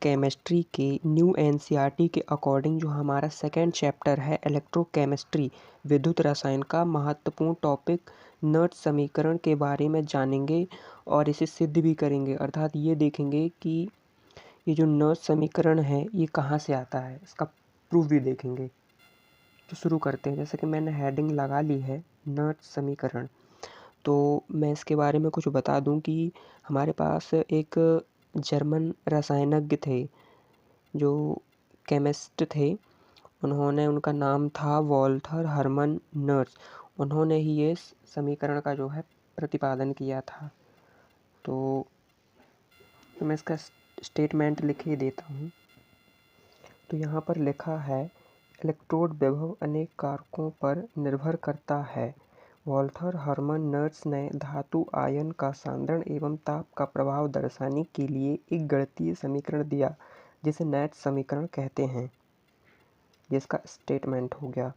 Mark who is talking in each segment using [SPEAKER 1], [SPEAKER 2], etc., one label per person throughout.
[SPEAKER 1] Chemistry के new NCERT के according जो हमारा सेकंड चैप्टर है इलेक्ट्रोकेमिस्ट्री विद्युत रसायन का महत्वपूर्ण टॉपिक नर्ट समीकरण के बारे में जानेंगे और इसे सिद्ध भी करेंगे। अर्थात ये देखेंगे कि ये जो नर्ट समीकरण है ये कहाँ से आता है, इसका प्रूफ भी देखेंगे। तो शुरू करते हैं। जैसे कि मैंने हेडिंग लगा ली है नर्ट समीकरण, तो मैं इसके बारे में कुछ बता दूं कि हमारे पास एक जर्मन रसायनज्ञ थे जो केमिस्ट थे। उनका नाम था वॉल्थर हर्मन नर्स। उन्होंने ही ये समीकरण का जो है प्रतिपादन किया था। तो मैं इसका स्टेटमेंट लिख ही देता हूँ। तो यहाँ पर लिखा है इलेक्ट्रोड विभव अनेक कारकों पर निर्भर करता है। वॉल्थर हर्मन नर्स ने धातु आयन का सांद्रण एवं ताप का प्रभाव दर्शाने के लिए एक गणितीय समीकरण दिया जिसे नैट समीकरण कहते हैं। जिसका स्टेटमेंट हो गया।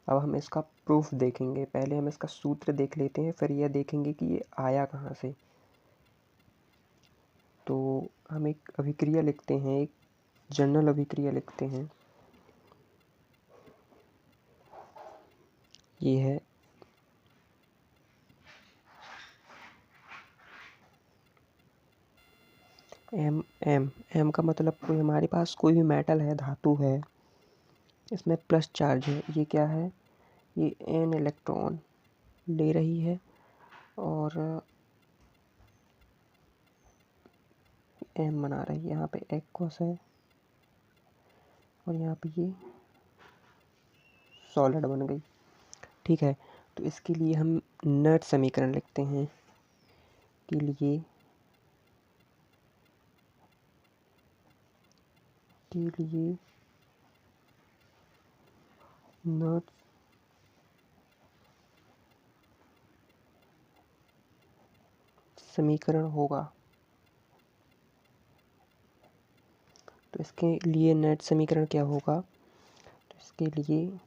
[SPEAKER 1] अब हम इसका प्रूफ देखेंगे। पहले हम इसका सूत्र देख लेते हैं, फिर यह देखेंगे कि ये आया कहाँ से। तो हम एक अभिक्रिया लिखते हैं, एक जनरल अभिक्रिया लिखते हैं। ये है एम एम एम का मतलब कोई हमारे पास कोई भी मेटल है, धातु है, इसमें प्लस चार्ज है। ये क्या है, ये एन इलेक्ट्रॉन ले रही है और एम बना रही है। यहाँ पे एक्वस है और यहाँ पे ये सॉलिड बन गई। ठीक है, तो इसके लिए हम नर्ट समीकरण लिखते हैं। के लिए नर्ट समीकरण होगा। तो इसके लिए नर्ट समीकरण क्या होगा, तो इसके लिए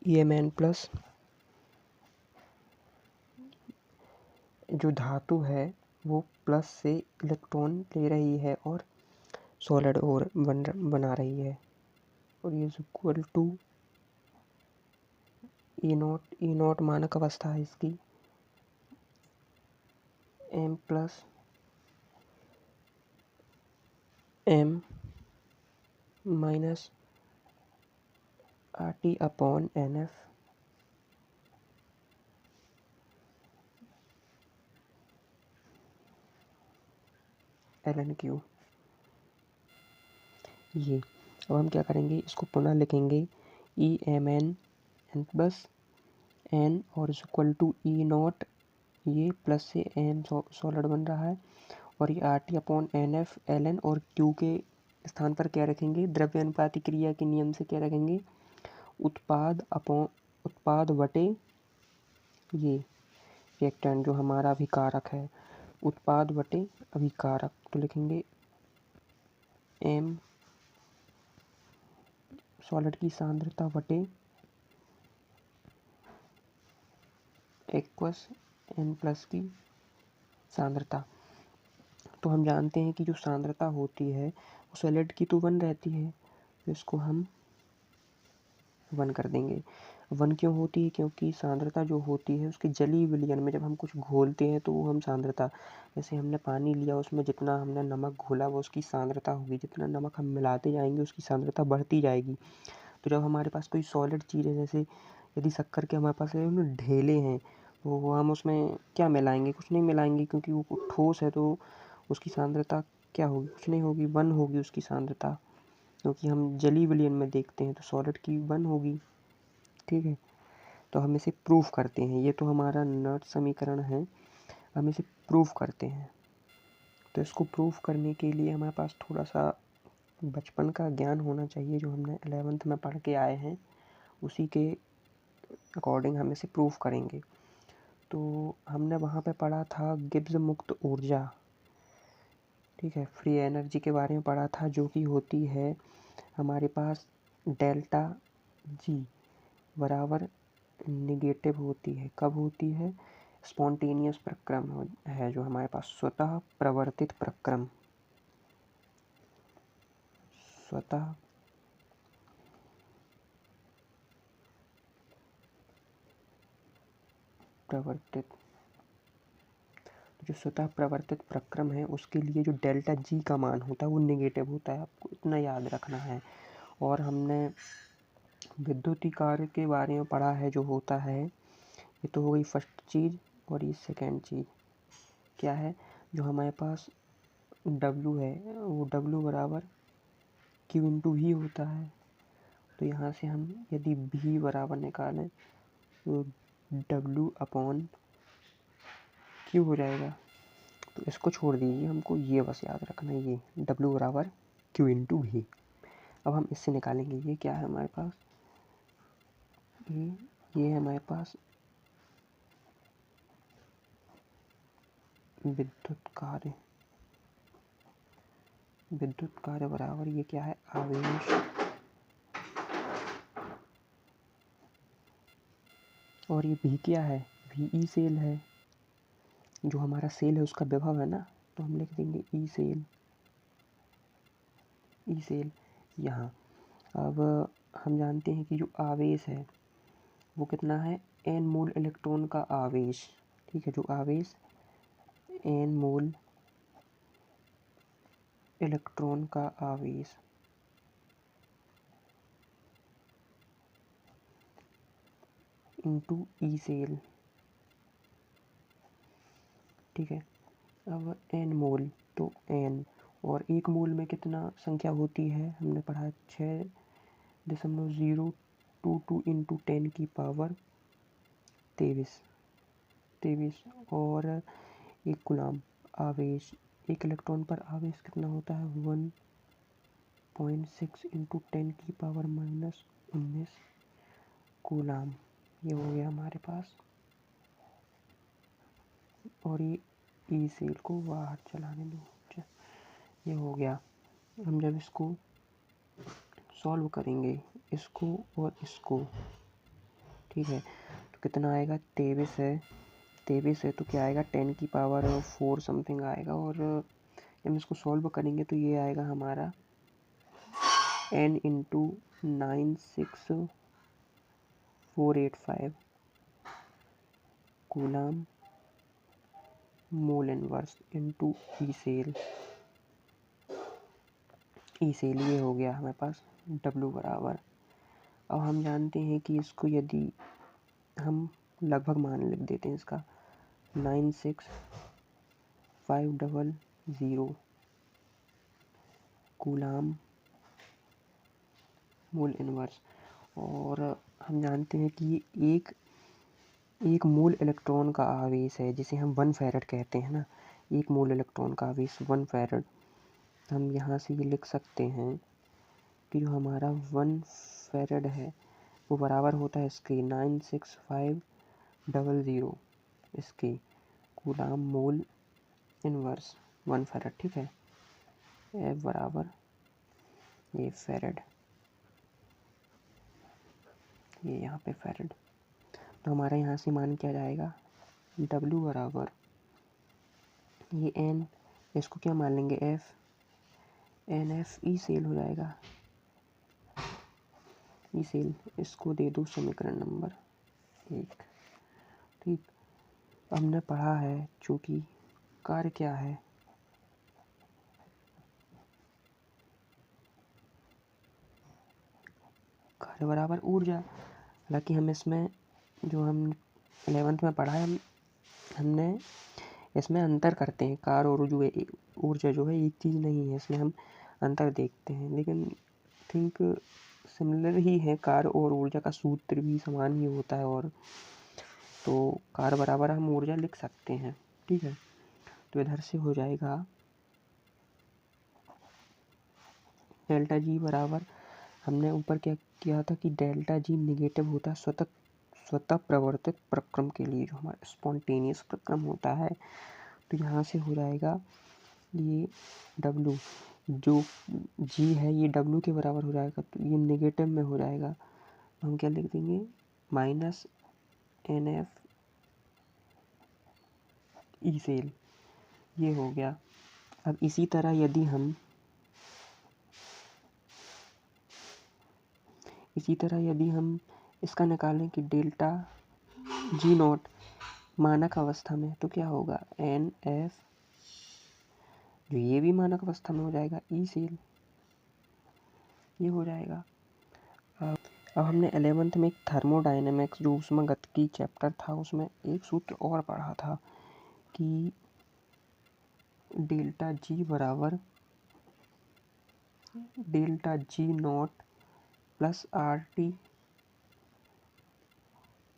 [SPEAKER 1] EMN प्लस जो धातु है वो प्लस से इलेक्ट्रॉन ले रही है और सॉलिड और बना रही है, और ये इक्वल टू ई नॉट मानक अवस्था है इसकी, M plus M minus RT upon NF ln/Q। ये अब हम क्या करेंगे, इसको पुनः लिखेंगे EMN n प्लस n और इक्वल टू ई नॉट, ये प्लस से n सॉलिड बन रहा है, और ये RT अपॉन NF ln और Q के स्थान पर क्या रखेंगे, द्रव्य अनुपाती क्रिया के नियम से क्या रखेंगे, उत्पाद बटे ये रिएक्टेंट जो हमारा अभिकारक है, उत्पाद बटे अभिकारक। तो लिखेंगे m सॉलिड की सांद्रता बटे एक्वस n प्लस की सांद्रता। तो हम जानते हैं कि जो सांद्रता होती है वो सॉलिड की तो 1 रहती है, तो इसको हम 1 कर देंगे। 1 क्यों होती है, क्योंकि सांद्रता जो होती है उसके जलीय विलयन में जब हम कुछ घोलते हैं तो वो हम सांद्रता, जैसे हमने पानी लिया उसमें जितना हमने नमक घोला वो उसकी सांद्रता होगी, जितना नमक हम मिलाते जाएंगे उसकी सांद्रता बढ़ती जाएगी। तो जब हमारे पास कोई सॉलिड चीज़ है, जैसे यदि शक्कर के हमारे पास ढेले हैं, तो हम उसमें क्या मिलाएंगे, कुछ नहीं मिलाएंगे, क्योंकि वो ठोस है तो उसकी सांद्रता क्या होगी, कुछ नहीं होगी, 1 होगी उसकी सांद्रता, क्योंकि हम जलीय विलयन में देखते हैं तो सॉलिड की 1 होगी। ठीक है, तो हम इसे प्रूफ करते हैं। ये तो हमारा नर्ट समीकरण है, हम इसे प्रूफ करते हैं। तो इसको प्रूफ करने के लिए हमारे पास थोड़ा सा बचपन का ज्ञान होना चाहिए, जो हमने 11th में पढ़ के आए हैं उसी के अकॉर्डिंग हम इसे प्रूफ करेंगे। तो हमने वहाँ पे पढ़ा था गिब्स मुक्त ऊर्जा, ठीक है, फ्री एनर्जी के बारे में पढ़ा था, जो कि होती है हमारे पास डेल्टा जी बराबर निगेटिव होती है। कब होती है, स्पॉन्टेनियस प्रक्रम है जो हमारे पास, स्वतः प्रवर्तित प्रक्रम, स्वतः प्रवर्तित, जो स्वतः प्रवर्तित प्रक्रम है उसके लिए जो डेल्टा जी का मान होता है वो नेगेटिव होता है, आपको इतना याद रखना है। और हमने विद्युतीय कार्य के बारे में पढ़ा है जो होता है, ये तो हो गई फर्स्ट चीज़। और ये सेकेंड चीज़ क्या है, जो हमारे पास W है वो W बराबर Q इंटू V होता है। तो यहाँ से हम यदि V बराबर निकालें तो W अपॉन Q हो जाएगा। तो इसको छोड़ दीजिए, हमको ये बस याद रखना है, ये W बराबर Q इंटू V। अब हम इससे निकालेंगे, ये क्या है हमारे पास, ये है हमारे पास विद्युत कार्य बराबर ये क्या है, आवेश, और ये V क्या है, VE सेल है, जो हमारा सेल है उसका विभव है ना, तो हम लिख देंगे ई सेल यहाँ। अब हम जानते हैं कि जो आवेश है वो कितना है, n मोल इलेक्ट्रॉन का आवेश, ठीक है, जो आवेश n मोल इलेक्ट्रॉन का आवेश इंटू ई सेल, ठीक है। अब n मोल तो n, और एक मोल में कितना संख्या होती है, हमने पढ़ा 6.022 इंटू 10 की पावर 23, और एक कूलम आवेश, एक इलेक्ट्रॉन पर आवेश कितना होता है, 1.6 इंटू 10 की पावर -19 कूलम। ये हो गया हमारे पास, और ये ई सेल को बाहर चलाने दो, ये हो गया। हम जब इसको सॉल्व करेंगे, इसको और इसको, ठीक है, तो कितना आएगा, 23 है तो क्या आएगा, 10 की पावर 4 समथिंग आएगा। और जब इसको सॉल्व करेंगे तो ये आएगा हमारा n into 96485 coulomb mole inverse into E cell, ये हो गया हमारे पास W बराबर। अब हम जानते हैं कि इसको यदि हम लगभग मान लिख देते हैं इसका 96500 कूलम मोल इनवर्स। और हम जानते हैं कि ये एक मोल इलेक्ट्रॉन का आवेश है, जिसे हम 1 फैरड कहते हैं ना, एक मोल इलेक्ट्रॉन का आवेश 1 फैरड। हम यहाँ से ये लिख सकते हैं कि जो हमारा 1 फैरड है वो बराबर होता है इसके 96500 इसके कूलम मोल इनवर्स 1 फैरड, ठीक है। F बराबर ये फैरड, ये यहाँ पे फैरड, तो हमारा यहाँ से मान क्या जाएगा, W बराबर ये N, इसको क्या मान लेंगे, F, NF ई सेल हो जाएगा, ई सेल, इसको दे दो समीकरण नंबर 1, ठीक। हमने पढ़ा है चूँकि कार्य क्या है, कार्य बराबर ऊर्जा। हालांकि हम इसमें जो हम 11th में पढ़ा है, हमने इसमें अंतर करते हैं, कार्य और जो ऊर्जा जो है एक चीज़ नहीं है, इसमें हम अंतर देखते हैं, लेकिन थिंक सिमिलर ही है, कार्य और ऊर्जा का सूत्र भी समान ही होता है, और तो कार्य बराबर हम ऊर्जा लिख सकते हैं, ठीक है। तो इधर से हो जाएगा डेल्टा जी बराबर, हमने ऊपर क्या किया था कि डेल्टा जी निगेटिव होता है स्वतः प्रवर्तित प्रक्रम के लिए, जो हमारा स्पॉन्टेनियस प्रक्रम होता है। तो यहाँ से हो जाएगा ये W, जो G है ये W के बराबर हो जाएगा, तो ये नेगेटिव में हो जाएगा, हम क्या लिख देंगे, -NF ई सेल, ये हो गया। अब इसी तरह यदि हम इसका निकालें कि डेल्टा जी नॉट मानक अवस्था में, तो क्या होगा, एन एफ, जो ये भी मानक अवस्था में हो जाएगा, ई सेल, ये हो जाएगा। अब हमने 11th में एक थर्मोडायनेमिक्स जो ऊष्मागतिकी चैप्टर था, उसमें एक सूत्र और पढ़ा था कि डेल्टा जी बराबर delta G naught plus R T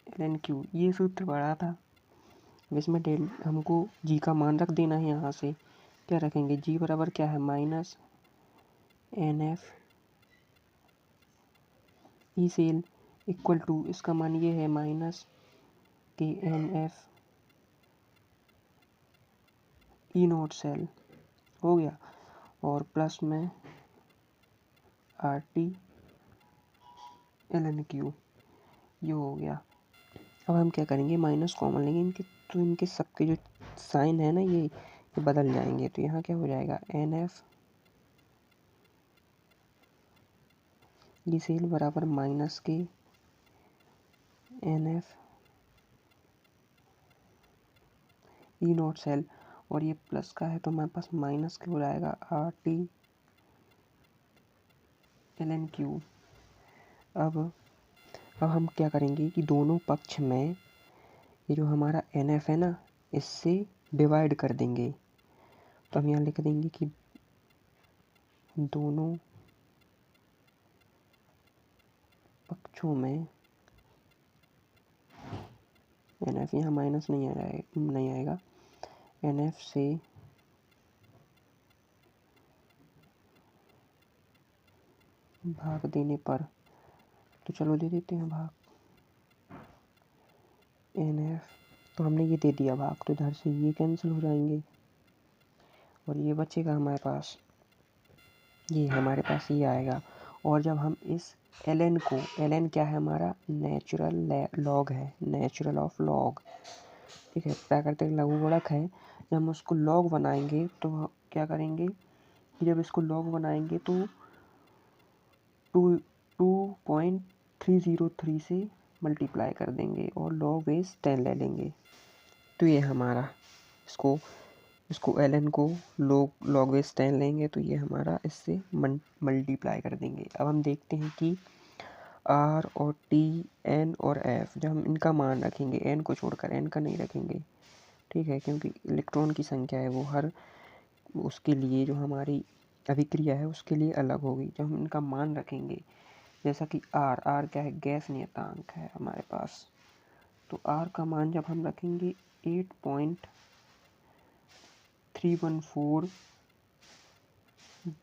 [SPEAKER 1] L N Q, ये सूत्र पढ़ा था। इसमें हमको जी का मान रख देना है। यहाँ से क्या रखेंगे, जी बराबर क्या है, minus N F E cell equal to, इसका मान ये है माइनस के N F E naught cell, हो गया, और प्लस में R T L N Q, ये हो गया। अब हम क्या करेंगे, माइनस कॉमन लेंगे इनके, तो इनके सबके जो साइन है ना, ये बदल जाएंगे। तो यहाँ क्या हो जाएगा, एन एफ ई सेल बराबर माइनस के N F E naught cell, और ये प्लस का है तो हमारे पास माइनस के हो जाएगा R T L N Q. अब हम क्या करेंगे कि दोनों पक्ष में ये जो हमारा एन एफ है ना, इससे डिवाइड कर देंगे। तो हम यहाँ लिख देंगे कि दोनों पक्षों में एन एफ, यहाँ माइनस नहीं आएगा, एन एफ से भाग देने पर, तो चलो दे देते हैं भाग एन एफ, तो हमने ये दे दिया भाग, तो इधर से ये कैंसिल हो जाएंगे और ये बचेगा हमारे पास, ये आएगा। और जब हम इस एल को, एल क्या है हमारा, नेचुरल लॉग है, नेचुरल ऑफ लॉग, ठीक है, प्राकृतिक लघुगणक है। जब हम उसको लॉग बनाएंगे तो क्या करेंगे, जब इसको लॉग बनाएंगे तो 2.303 से मल्टीप्लाई कर देंगे और लॉग बेस 10 ले लेंगे। तो ये हमारा इसको एल को लॉग बेस 10 लेंगे, तो ये हमारा इससे मल्टीप्लाई कर देंगे। अब हम देखते हैं कि आर और टी, एन और एफ, जब हम इनका मान रखेंगे, एन को छोड़कर, एन का नहीं रखेंगे, ठीक है, क्योंकि इलेक्ट्रॉन की संख्या है वो हर उसके लिए जो हमारी अभिक्रिया है उसके लिए अलग होगी। जब हम इनका मान रखेंगे, जैसा कि आर क्या है, गैस नियतांक है हमारे पास, तो आर का मान जब हम रखेंगे 8.314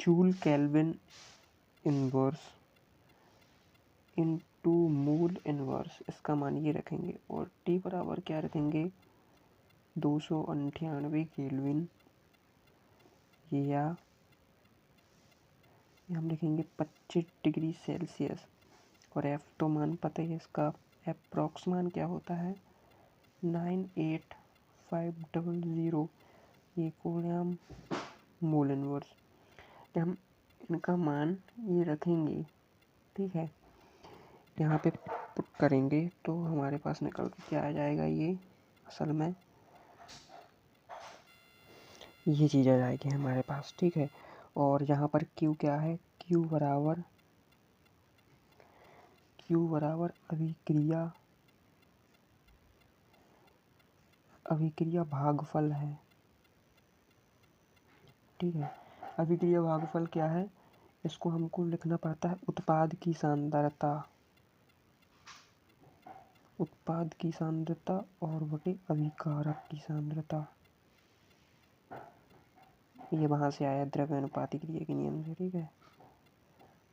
[SPEAKER 1] जूल केल्विन इनवर्स इनटू मूल इनवर्स, इसका मान ये रखेंगे। और टी बराबर क्या रखेंगे, 298 केल्विन, या हम लिखेंगे 25 डिग्री सेल्सियस। और एफ तो मान पता ही है इसका, एप्रॉक्स मान क्या होता है, 98500, ये कोलियम मोल इनवर्स। हम इनका मान ये रखेंगे, ठीक है, यहाँ पे पुट करेंगे तो हमारे पास निकल के क्या आ जाएगा, ये असल में ये चीज़ आ जाएगी हमारे पास, ठीक है। और यहाँ पर Q क्या है, Q बराबर अभिक्रिया भागफल है, ठीक है। अभिक्रिया भागफल क्या है, इसको हमको लिखना पड़ता है उत्पाद की सांद्रता और बटे अभिकारक की सांद्रता, ये वहाँ से आया द्रव्यानुपाती क्रिया के नियम से, ठीक है,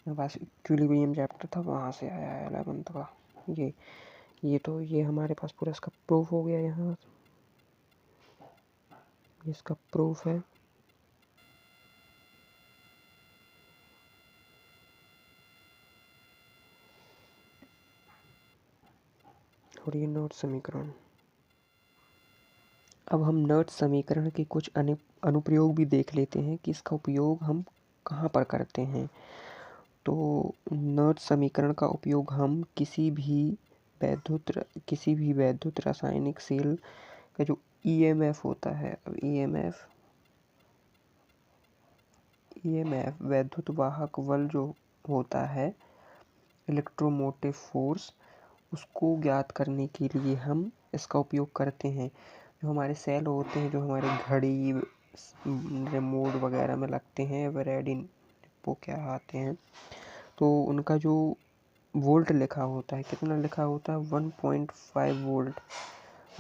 [SPEAKER 1] मेरे पास इक्विलिब्रियम चैप्टर था, वहाँ से आया है 11th का। ये हमारे पास पूरा इसका प्रूफ हो गया। यहाँ ये इसका प्रूफ है। और ये नोट समीकरण। अब हम नर्ट समीकरण के कुछ अनुप्रयोग भी देख लेते हैं कि इसका उपयोग हम कहाँ पर करते हैं। तो नर्ट समीकरण का उपयोग हम किसी भी वैद्युत रासायनिक सेल का जो ईएमएफ होता है, अब ईएमएफ वैद्युत वाहक बल जो होता है, इलेक्ट्रोमोटिव फोर्स, उसको ज्ञात करने के लिए हम इसका उपयोग करते हैं। जो हमारे सेल होते हैं, जो हमारे घड़ी, रिमोट वगैरह में लगते हैं, वेरेडिन वो क्या आते हैं, तो उनका जो वोल्ट लिखा होता है, कितना लिखा होता है, 1.5 वोल्ट,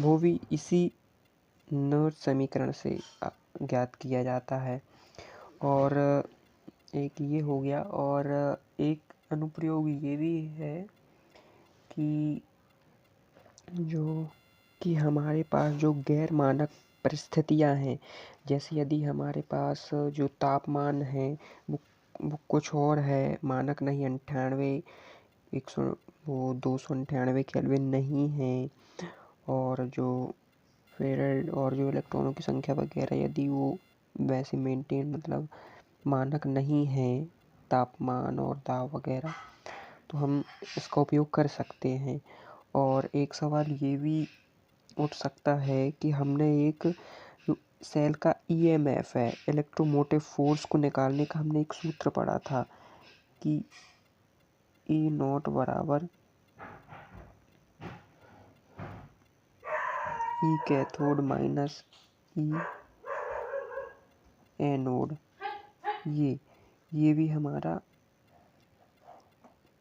[SPEAKER 1] वो भी इसी नर्ट समीकरण से ज्ञात किया जाता है। और एक ये हो गया, और एक अनुप्रयोग ये भी है कि हमारे पास जो गैर मानक परिस्थितियां हैं, जैसे यदि हमारे पास जो तापमान है वो कुछ और है, मानक नहीं, 298 केल्विन नहीं है, और जो फेरेड और जो इलेक्ट्रॉनों की संख्या वगैरह यदि वो वैसे मेंटेन, मतलब मानक नहीं है, तापमान और दाब वगैरह, तो हम इसका उपयोग कर सकते हैं। और एक सवाल ये भी उठ सकता है कि हमने एक जो सेल का ईएमएफ है, इलेक्ट्रोमोटिव फोर्स को निकालने का हमने एक सूत्र पढ़ा था कि E नॉट बराबर E cathode minus E anode. ये भी हमारा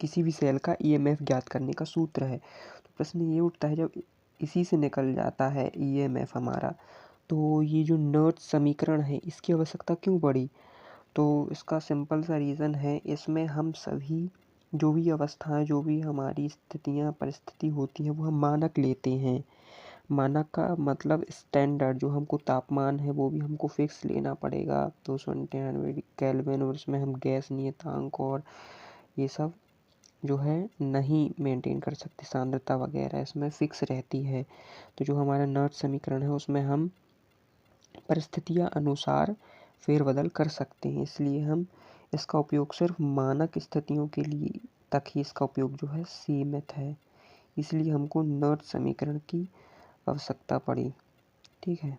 [SPEAKER 1] किसी भी सेल का ईएमएफ ज्ञात करने का सूत्र है। तो प्रश्न ये उठता है, जब इसी से निकल जाता है ईएमएफ हमारा, तो ये जो नर्ट समीकरण है इसकी आवश्यकता क्यों पड़ी? तो इसका सिंपल सा रीज़न है, इसमें हम सभी जो भी अवस्थाएं, जो भी हमारी स्थितियां, परिस्थिति होती हैं, वो हम मानक लेते हैं। मानक का मतलब स्टैंडर्ड, जो हमको तापमान है वो भी हमको फिक्स लेना पड़ेगा, 298 केल्विन, और इसमें हम गैस नियतांक और ये सब जो है नहीं मेंटेन कर सकते, सांद्रता वगैरह इसमें फिक्स रहती है। तो जो हमारा नर्ट समीकरण है उसमें हम परिस्थितियां अनुसार फेरबदल कर सकते हैं, इसलिए हम इसका उपयोग सिर्फ मानक स्थितियों के लिए तक ही इसका उपयोग जो है सीमित है। इसलिए हमको नर्ट समीकरण की आवश्यकता पड़ी। ठीक है।